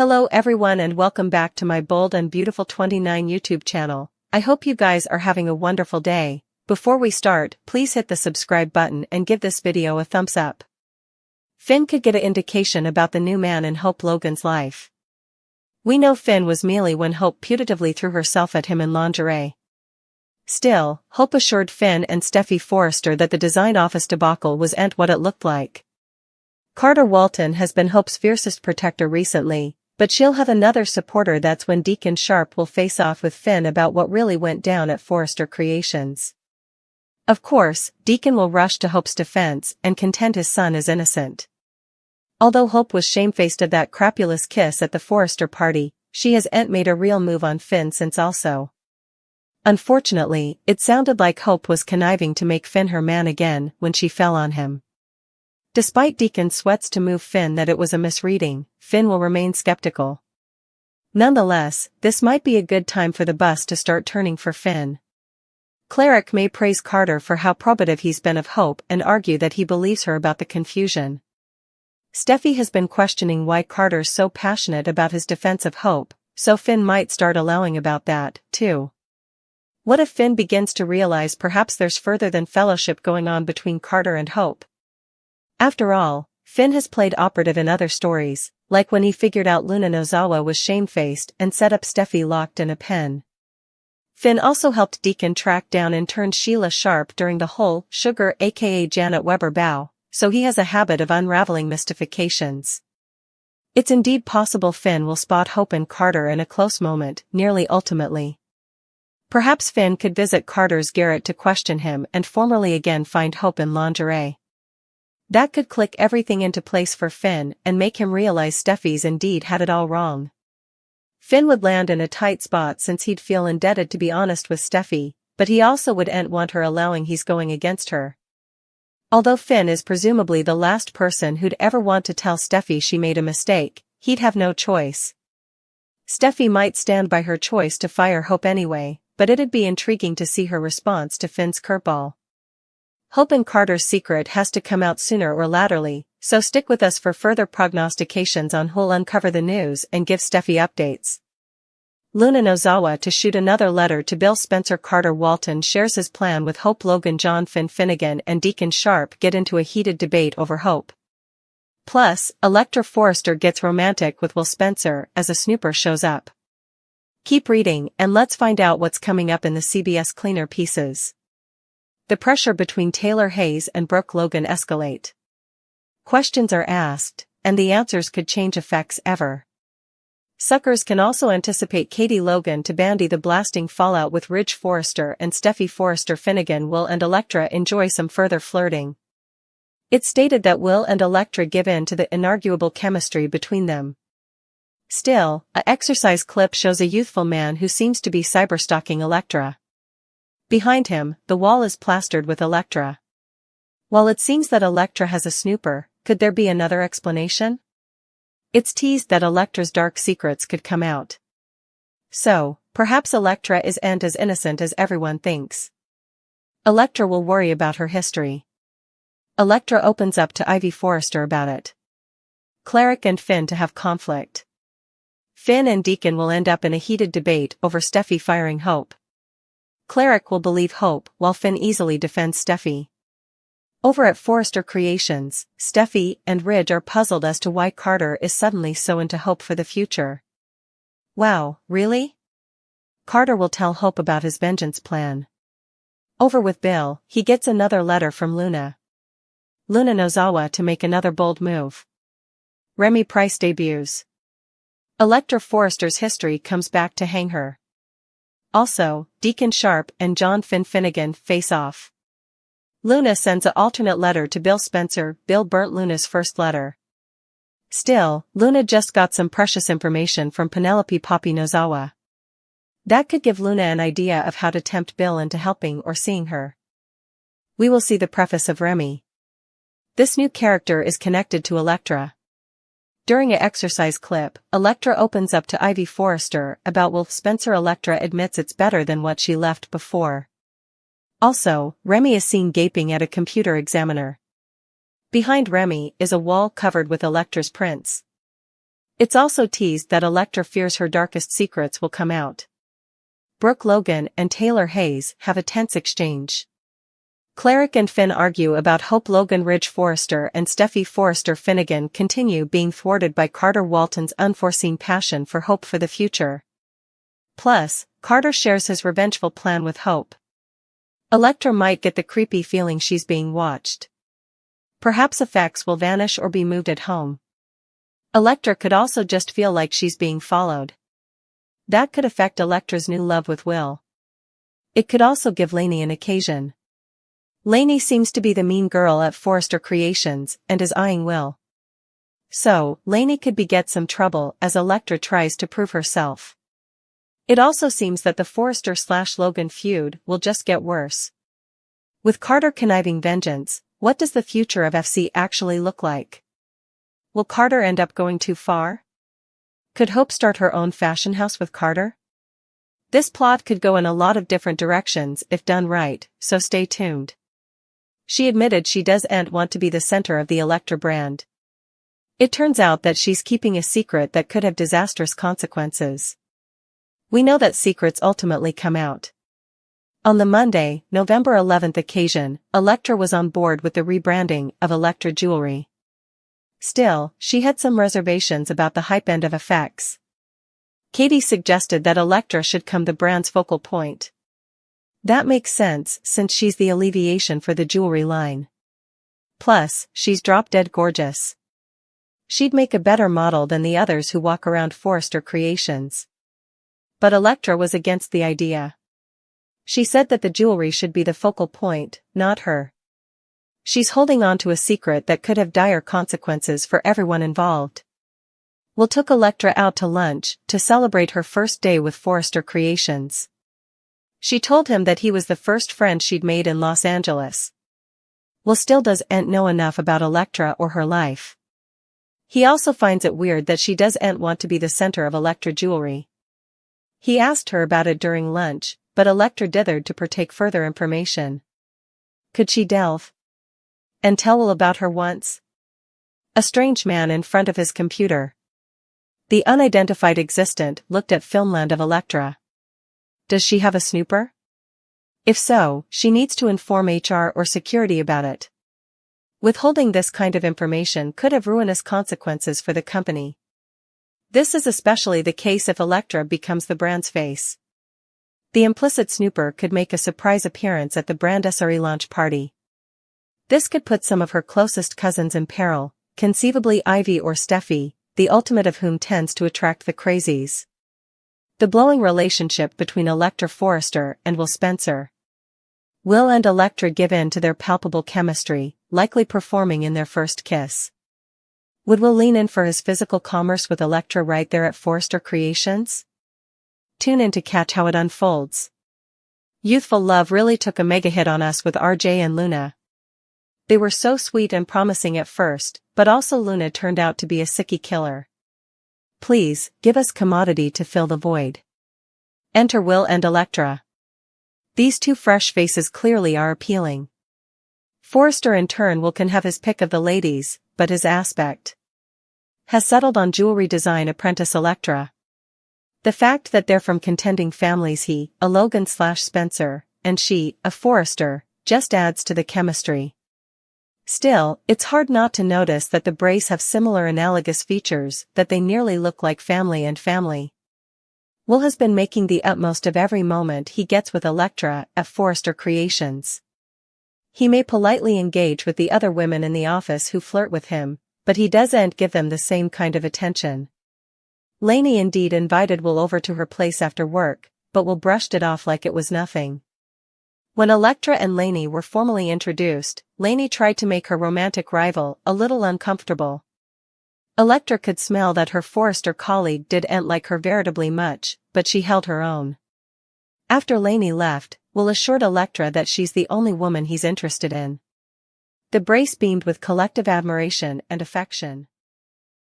Hello everyone and welcome back to my Bold and Beautiful 29 YouTube channel. I hope you guys are having a wonderful day. Before we start, please hit the subscribe button and give this video a thumbs up. Finn could get an indication about the new man in Hope Logan's life. We know Finn was mealy when Hope putatively threw herself at him in lingerie. Still, Hope assured Finn and Steffi Forrester that the design office debacle wasn't what it looked like. Carter Walton has been Hope's fiercest protector recently, but she'll have another supporter. That's when Deacon Sharp will face off with Finn about what really went down at Forrester Creations. Of course, Deacon will rush to Hope's defense and contend his son is innocent. Although Hope was shamefaced at that crapulous kiss at the Forrester party, she hasn't made a real move on Finn since also. Unfortunately, it sounded like Hope was conniving to make Finn her man again when she fell on him. Despite Deacon's sweats to move Finn that it was a misreading, Finn will remain skeptical. Nonetheless, this might be a good time for the bus to start turning for Finn. Cleric may praise Carter for how probative he's been of Hope and argue that he believes her about the confusion. Steffi has been questioning why Carter's so passionate about his defense of Hope, so Finn might start allowing about that, too. What if Finn begins to realize perhaps there's further than fellowship going on between Carter and Hope? After all, Finn has played operative in other stories, like when he figured out Luna Nozawa was shamefaced and set up Steffi locked in a pen. Finn also helped Deacon track down and turn Sheila Sharp during the whole Sugar aka Janet Weber bow, so he has a habit of unraveling mystifications. It's indeed possible Finn will spot Hope and Carter in a close moment, nearly ultimately. Perhaps Finn could visit Carter's garret to question him and formally again find Hope in lingerie. That could click everything into place for Finn and make him realize Steffi's indeed had it all wrong. Finn would land in a tight spot since he'd feel indebted to be honest with Steffi, but he also wouldn't want her allowing he's going against her. Although Finn is presumably the last person who'd ever want to tell Steffi she made a mistake, he'd have no choice. Steffi might stand by her choice to fire Hope anyway, but it'd be intriguing to see her response to Finn's curveball. Hope and Carter's secret has to come out sooner or laterly, so stick with us for further prognostications on who'll uncover the news and give Steffi updates. Luna Nozawa to shoot another letter to Bill Spencer. Carter Walton shares his plan with Hope. Logan John Finn Finnegan and Deacon Sharp get into a heated debate over Hope. Plus, Electra Forrester gets romantic with Will Spencer as a snooper shows up. Keep reading and let's find out what's coming up in the CBS cleaner pieces. The pressure between Taylor Hayes and Brooke Logan escalate. Questions are asked, and the answers could change effects ever. Suckers can also anticipate Katie Logan to bandy the blasting fallout with Ridge Forrester and Steffi Forrester. Finnegan, Will and Electra enjoy some further flirting. It's stated that Will and Electra give in to the inarguable chemistry between them. Still, an exercise clip shows a youthful man who seems to be cyberstalking Electra. Behind him, the wall is plastered with Electra. While it seems that Electra has a snooper, could there be another explanation? It's teased that Electra's dark secrets could come out. So, perhaps Electra isn't as innocent as everyone thinks. Electra will worry about her history. Electra opens up to Ivy Forrester about it. Cleric and Finn to have conflict. Finn and Deacon will end up in a heated debate over Steffi firing Hope. Cleric will believe Hope while Finn easily defends Steffi. Over at Forrester Creations, Steffi and Ridge are puzzled as to why Carter is suddenly so into Hope for the future. Wow, really? Carter will tell Hope about his vengeance plan. Over with Bill, he gets another letter from Luna. Luna Nozawa to make another bold move. Remy Price debuts. Electra Forrester's history comes back to hang her. Also, Deacon Sharp and John Finn Finnegan face off. Luna sends an alternate letter to Bill Spencer. Bill burnt Luna's first letter. Still, Luna just got some precious information from Penelope Poppy Nozawa. That could give Luna an idea of how to tempt Bill into helping or seeing her. We will see the preface of Remy. This new character is connected to Electra. During an exercise clip, Electra opens up to Ivy Forrester about Will Spencer. Electra admits it's better than what she left before. Also, Remy is seen gaping at a computer examiner. Behind Remy is a wall covered with Electra's prints. It's also teased that Elektra fears her darkest secrets will come out. Brooke Logan and Taylor Hayes have a tense exchange. Cleric and Finn argue about Hope Logan Ridge Forrester and Steffi Forrester Finnegan continue being thwarted by Carter Walton's unforeseen passion for Hope for the future. Plus, Carter shares his revengeful plan with Hope. Elektra might get the creepy feeling she's being watched. Perhaps effects will vanish or be moved at home. Elektra could also just feel like she's being followed. That could affect Elektra's new love with Will. It could also give Lainey an occasion. Lainey seems to be the mean girl at Forrester Creations and is eyeing Will. So, Lainey could beget some trouble as Elektra tries to prove herself. It also seems that the Forrester/Logan feud will just get worse. With Carter conniving vengeance, what does the future of FC actually look like? Will Carter end up going too far? Could Hope start her own fashion house with Carter? This plot could go in a lot of different directions if done right, so stay tuned. She admitted she doesn't want to be the center of the Elektra brand. It turns out that she's keeping a secret that could have disastrous consequences. We know that secrets ultimately come out. On the Monday, November 11th occasion, Elektra was on board with the rebranding of Elektra Jewelry. Still, she had some reservations about the hype end of effects. Katie suggested that Elektra should become the brand's focal point. That makes sense since she's the alleviation for the jewelry line. Plus, she's drop-dead gorgeous. She'd make a better model than the others who walk around Forrester Creations. But Elektra was against the idea. She said that the jewelry should be the focal point, not her. She's holding on to a secret that could have dire consequences for everyone involved. Will took Elektra out to lunch to celebrate her first day with Forrester Creations. She told him that he was the first friend she'd made in Los Angeles. Will still doesn't know enough about Elektra or her life. He also finds it weird that she doesn't want to be the center of Elektra Jewelry. He asked her about it during lunch, but Elektra dithered to partake further information. Could she delve and tell Will about her once? A strange man in front of his computer. The unidentified existent looked at Filmland of Elektra. Does she have a snooper? If so, she needs to inform HR or security about it. Withholding this kind of information could have ruinous consequences for the company. This is especially the case if Elektra becomes the brand's face. The implicit snooper could make a surprise appearance at the brand SRE launch party. This could put some of her closest cousins in peril, conceivably Ivy or Steffi, the ultimate of whom tends to attract the crazies. The blowing relationship between Elektra Forrester and Will Spencer. Will and Elektra give in to their palpable chemistry, likely performing in their first kiss. Would Will lean in for his physical commerce with Elektra right there at Forrester Creations? Tune in to catch how it unfolds. Youthful love really took a mega hit on us with RJ and Luna. They were so sweet and promising at first, but also Luna turned out to be a sickie killer. Please, give us commodity to fill the void. Enter Will and Elektra. These two fresh faces clearly are appealing. Forrester in turn can have his pick of the ladies, but his aspect has settled on jewelry design apprentice Elektra. The fact that they're from contending families, he, a Logan/Spencer, and she, a Forrester, just adds to the chemistry. Still, it's hard not to notice that the Brace have similar analogous features, that they nearly look like family and family. Will has been making the utmost of every moment he gets with Elektra at Forrester Creations. He may politely engage with the other women in the office who flirt with him, but he doesn't give them the same kind of attention. Lainey indeed invited Will over to her place after work, but Will brushed it off like it was nothing. When Elektra and Lainey were formally introduced, Lainey tried to make her romantic rival a little uncomfortable. Elektra could smell that her Forrester colleague didn't like her veritably much, but she held her own. After Lainey left, Will assured Elektra that she's the only woman he's interested in. The Brace beamed with collective admiration and affection.